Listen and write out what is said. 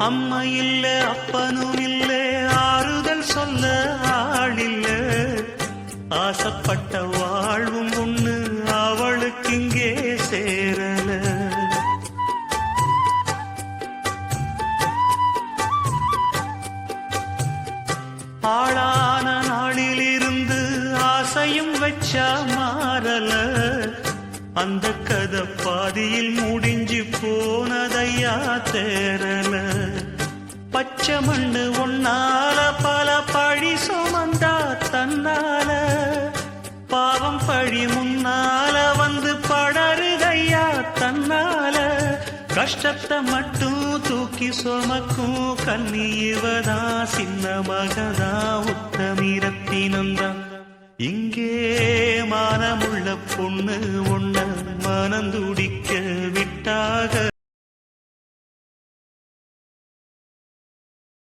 அம்மா இல்ல அப்பனும் இல்ல ஆறுதல் சொல்ல ஆளில்ல ஆசைப்பட்ட வாழ்வும் ஒண்ணு அவளுக்கு இங்கே சேரல ஆளான நாளிலிருந்து ஆசையும் வச்சா மாறல அந்த கதை பாதியில் முடிஞ்சு போனதையா தேரல பச்சை மண்ணு ஒன்னால பல பழி சுமந்தா தன்னால பாவம் பழி முன்னால வந்து படருதையா தன்னால கஷ்டத்தை மட்டும் தூக்கி சுமக்கும் கண்ணி இவதா சின்ன மகதா உத்தமிரத்தினந்தான் இங்கே மானமுள்ள பொண்ணு ஒண்ண மனந்துடிக்க விட்டாக